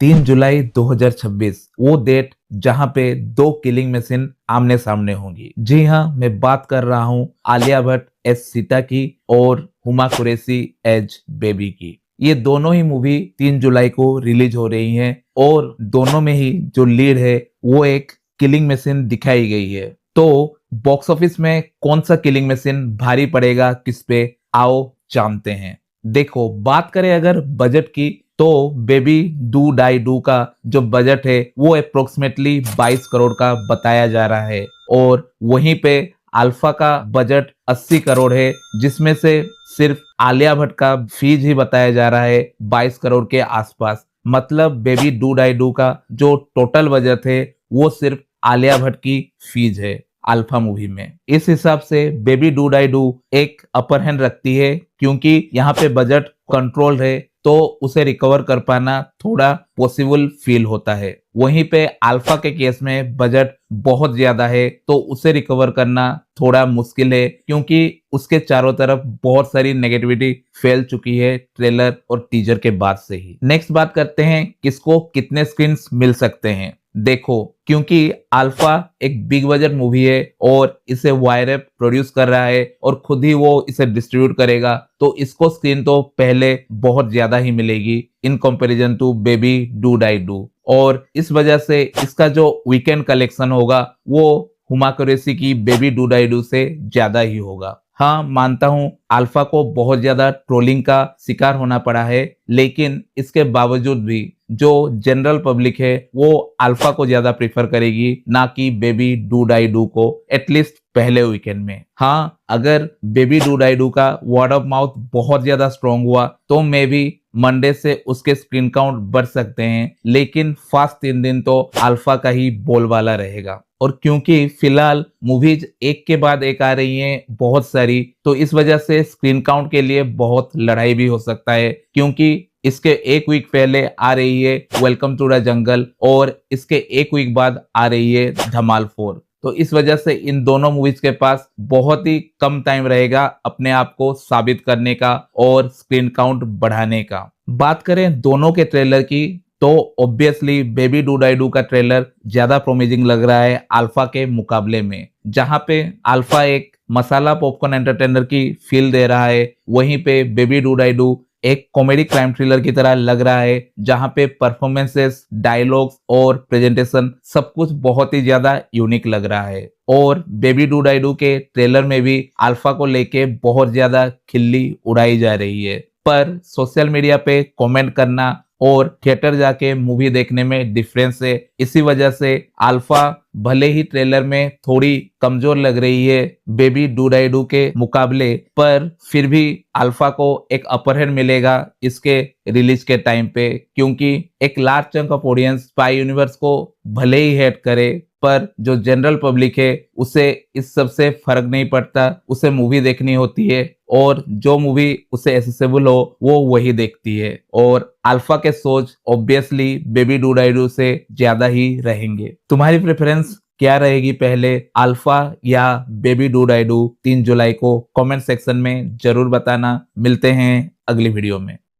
3 जुलाई 2026 वो डेट जहां पे दो किलिंग मशीन आमने सामने होंगी। जी हाँ, मैं बात कर रहा हूं आलिया भट्ट एज सीता की और हुमा कुरैशी एज बेबी की। ये दोनों ही मूवी 3 जुलाई को रिलीज हो रही हैं और दोनों में ही जो लीड है वो एक किलिंग मशीन दिखाई गई है। तो बॉक्स ऑफिस में कौन सा किलिंग मशीन भारी पड़ेगा किस पे, आओ जानते हैं। देखो, बात करें अगर बजट की तो बेबी डू डाई डू का जो बजट है वो अप्रोक्सीमेटली 22 करोड़ का बताया जा रहा है और वहीं पे अल्फा का बजट 80 करोड़ है, जिसमें से सिर्फ आलिया भट्ट का फीस ही बताया जा रहा है 22 करोड़ के आसपास। मतलब बेबी डू डाई डू का जो टोटल बजट है वो सिर्फ आलिया भट्ट की फीस है अल्फा मूवी में। इस हिसाब से बेबी डू डाई डू एक अपर हैंड रखती है, क्योंकि यहाँ पे बजट कंट्रोल है तो उसे रिकवर कर पाना थोड़ा पॉसिबल फील होता है। वहीं पे अल्फा के केस में बजट बहुत ज्यादा है तो उसे रिकवर करना थोड़ा मुश्किल है, क्योंकि उसके चारों तरफ बहुत सारी नेगेटिविटी फैल चुकी है ट्रेलर और टीजर के बाद से ही। नेक्स्ट बात करते हैं किसको कितने स्क्रीन्स मिल सकते हैं। देखो, क्योंकि अल्फा एक बिग बजट मूवी है और इसे वायरएप प्रोड्यूस कर रहा है और खुद ही वो इसे डिस्ट्रीब्यूट करेगा, तो इसको स्क्रीन तो पहले बहुत ज्यादा ही मिलेगी in comparison to Baby Do Die Do. और इस वजह से इसका जो वीकेंड कलेक्शन होगा वो हुमा कुरैशी की बेबी डू डाई डू से ज्यादा ही होगा। हाँ, मानता हूँ अल्फा को बहुत ज्यादा ट्रोलिंग का शिकार होना पड़ा है, लेकिन इसके बावजूद भी जो जनरल पब्लिक है वो अल्फा को ज्यादा प्रीफर करेगी, ना कि बेबी डू डाई डू को, एटलीस्ट पहले वीकेंड में। हाँ, अगर बेबी डू डाई डू का वर्ड ऑफ माउथ बहुत ज्यादा स्ट्रॉन्ग हुआ तो मे भी मंडे से उसके स्क्रीन काउंट बढ़ सकते हैं, लेकिन फर्स्ट 3 दिन तो अल्फा का ही बोलबाला रहेगा। और क्योंकि फिलहाल मूवीज एक के बाद एक आ रही हैं बहुत सारी, तो इस वजह से स्क्रीन काउंट के लिए बहुत लड़ाई भी हो सकता है, क्योंकि इसके एक वीक पहले आ रही है वेलकम टू द जंगल और इसके एक वीक बाद आ रही है धमाल 4। तो इस वजह से इन दोनों मूवीज के पास बहुत ही कम टाइम रहेगा अपने आप को साबित करने का और स्क्रीन काउंट बढ़ाने का। बात करें दोनों के ट्रेलर की तो obviously Baby Do Die Do का ट्रेलर ज्यादा प्रोमिजिंग लग रहा है अल्फा के मुकाबले में। जहां पे अल्फा एक मसाला पॉपकॉर्न एंटरटेनर की फील दे रहा है, वहीं पे बेबी डू डाई डू एक कॉमेडी क्राइम थ्रिलर की तरह लग रहा है, जहां पे परफॉर्मेंसेस, डायलॉग्स और प्रेजेंटेशन सब कुछ बहुत ही ज्यादा यूनिक लग रहा है। और बेबी डू डाई डू के ट्रेलर में भी अल्फा को लेके बहुत ज्यादा खिल्ली उड़ाई जा रही है, पर सोशल मीडिया पे कमेंट करना और थिएटर जाके मूवी देखने में डिफरेंस है। इसी वजह से अल्फा भले ही ट्रेलर में थोड़ी कमजोर लग रही है बेबी डू डाई डू के मुकाबले, पर फिर भी अल्फा को एक अपर हैंड मिलेगा इसके रिलीज के टाइम पे, क्योंकि एक large chunk of audience spy universe को भले ही हेट करे, पर जो जनरल पब्लिक है उसे इस सब से फर्क नहीं पड़ता, उसे मूवी देखनी होती है और जो मूवी उसे एसेसिबल हो वो वही देखती है। और अल्फा के सोच obviously Baby Do Die Do से ज्यादा ही रहेंगे। तुम्हारी प्रेफरेंस क्या रहेगी, पहले अल्फा या बेबी डू डाई डू 3 जुलाई को? कमेंट सेक्शन में जरूर बताना। मिलते हैं अगली वीडियो में।